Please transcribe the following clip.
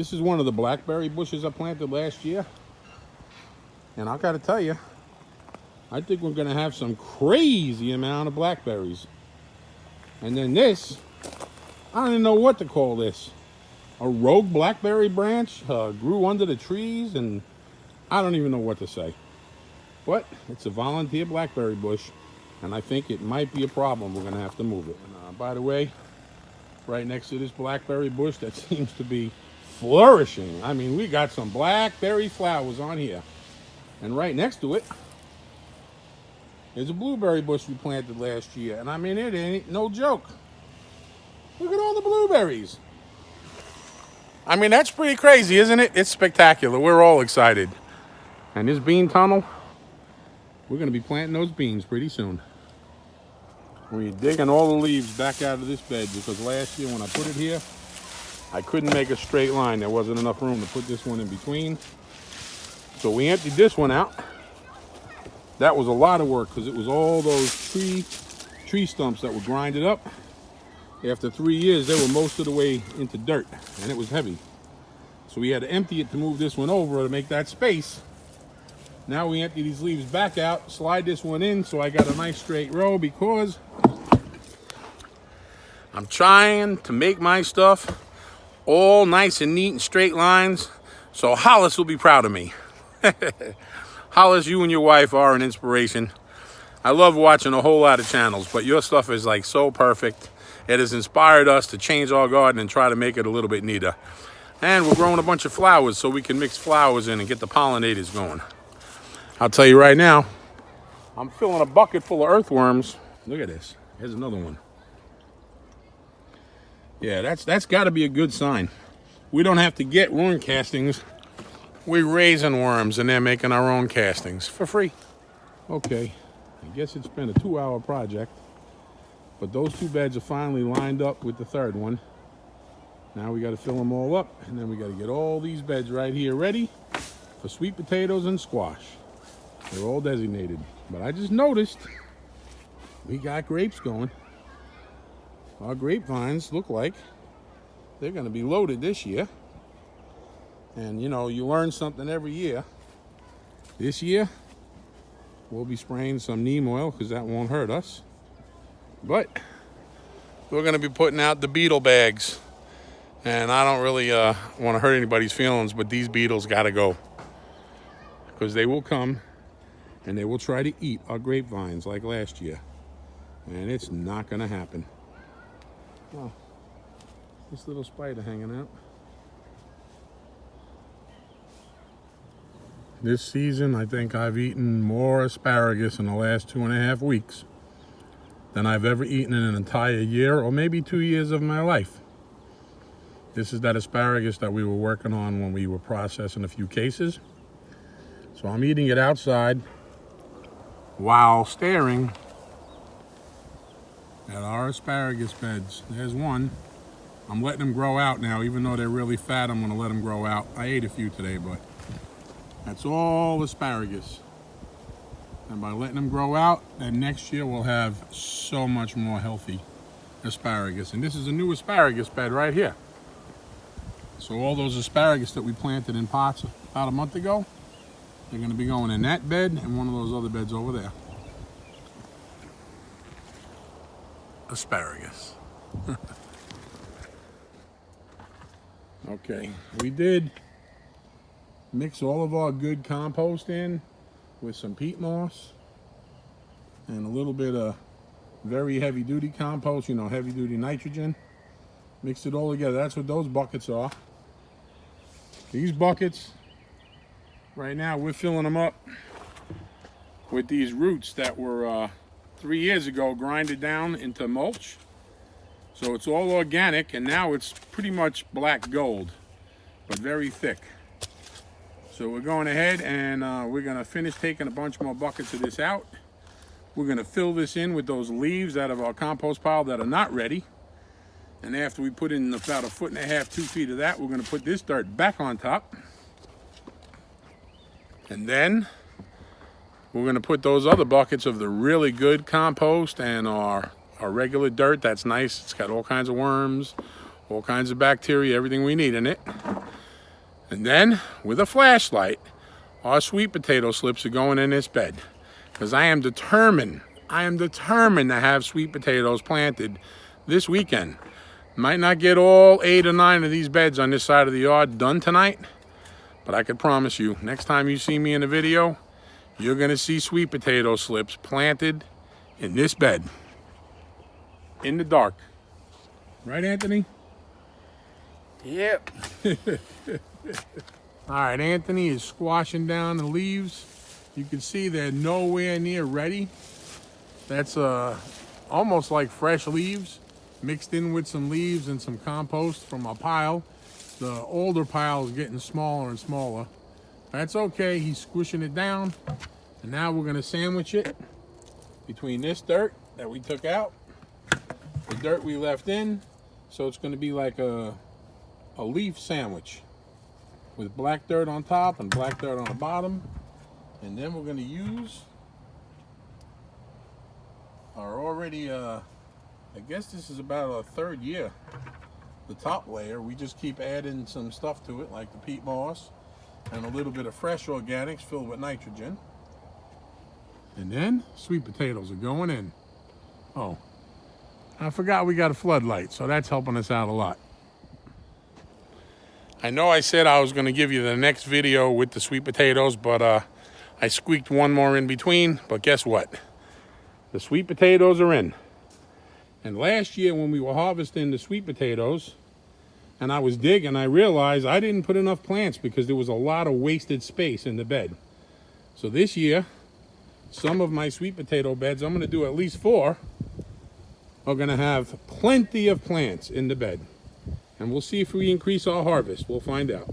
This is one of the blackberry bushes I planted last year. And I gotta tell you, I think we're gonna have some crazy amount of blackberries. And then this, I don't even know what to call this. A rogue blackberry branch grew under the trees, and I don't even know what to say. But it's a volunteer blackberry bush, and I think it might be a problem. We're gonna have to move it. And, by the way, right next to this blackberry bush that seems to be flourishing. I mean, we got some blackberry flowers on here. And right next to it is a blueberry bush we planted last year. And I mean, it ain't no joke. Look at all the blueberries. I mean, that's pretty crazy, isn't it? It's spectacular. We're all excited. And this bean tunnel, we're going to be planting those beans pretty soon. We're digging all the leaves back out of this bed because last year when I put it here, I couldn't make a straight line. There wasn't enough room to put this one in between. So we emptied this one out. That was a lot of work because it was all those tree stumps that were grinded up. After 3 years, they were most of the way into dirt, and it was heavy. So we had to empty it to move this one over to make that space. Now we empty these leaves back out, slide this one in so I got a nice straight row because I'm trying to make my stuff all nice and neat and straight lines so Hollis will be proud of me. Hollis, you and your wife are an inspiration. I love watching a whole lot of channels, but your stuff is like so perfect. It has inspired us to change our garden and try to make it a little bit neater. And we're growing a bunch of flowers so we can mix flowers in and get the pollinators going. I'll tell you right now, I'm filling a bucket full of earthworms. Look at this. Here's another one. Yeah, that's got to be a good sign. We don't have to get worm castings. We're raising worms and they're making our own castings for free. Okay, I guess it's been a 2-hour project. But those 2 beds are finally lined up with the 3rd one. Now we got to fill them all up, and then we got to get all these beds right here ready for sweet potatoes and squash. They're all designated. But I just noticed we got grapes going. Our grapevines look like they're going to be loaded this year. And, you know, you learn something every year. This year, we'll be spraying some neem oil because that won't hurt us. But we're going to be putting out the beetle bags. And I don't really want to hurt anybody's feelings, but these beetles got to go. Because they will come and they will try to eat our grapevines like last year. And it's not going to happen. Oh, this little spider hanging out. This season, I think I've eaten more asparagus in the last 2.5 weeks than I've ever eaten in an entire year or maybe 2 years of my life. This is that asparagus that we were working on when we were processing a few cases. So I'm eating it outside while staring at our asparagus beds. There's one. I'm letting them grow out now. Even though they're really fat, I'm going to let them grow out. I ate a few today, but that's all asparagus. And by letting them grow out, then next year we'll have so much more healthy asparagus. And this is a new asparagus bed right here. So all those asparagus that we planted in pots about a month ago, they're going to be going in that bed and one of those other beds over there. Asparagus. Okay, we did mix all of our good compost in with some peat moss and a little bit of very heavy duty compost, you know, heavy duty nitrogen. Mixed it all together. That's what those buckets are. These buckets, right now we're filling them up with these roots that were 3 years ago grinded down into mulch. So it's all organic, and now it's pretty much black gold, but very thick. So we're going ahead and we're going to finish taking a bunch more buckets of this out. We're going to fill this in with those leaves out of our compost pile that are not ready. And after we put in about 1.5 feet, 2 feet of that, we're going to put this dirt back on top. And then we're going to put those other buckets of the really good compost and our regular dirt that's nice. It's got all kinds of worms, all kinds of bacteria, everything we need in it. And then, with a flashlight, our sweet potato slips are going in this bed. Because I am determined to have sweet potatoes planted this weekend. Might not get all 8 or 9 of these beds on this side of the yard done tonight, but I can promise you, next time you see me in a video, you're gonna see sweet potato slips planted in this bed, in the dark. Right, Anthony? Yep. All right, Anthony is squashing down the leaves. You can see they're nowhere near ready. That's almost like fresh leaves mixed in with some leaves and some compost from a pile. The older pile is getting smaller and smaller. That's okay, he's squishing it down. And now we're gonna sandwich it between this dirt that we took out, the dirt we left in. So it's gonna be like a leaf sandwich with black dirt on top and black dirt on the bottom. And then we're gonna use our already, I guess this is about our 3rd year. The top layer, we just keep adding some stuff to it, like the peat moss and a little bit of fresh organics filled with nitrogen. And then sweet potatoes are going in. Oh, I forgot we got a floodlight, so that's helping us out a lot. I know I said I was gonna give you the next video with the sweet potatoes, but I squeaked one more in between, but guess what? The sweet potatoes are in. And last year when we were harvesting the sweet potatoes and I was digging, I realized I didn't put enough plants because there was a lot of wasted space in the bed. So this year, some of my sweet potato beds, I'm gonna do at least 4, are gonna have plenty of plants in the bed. And we'll see if we increase our harvest. We'll find out.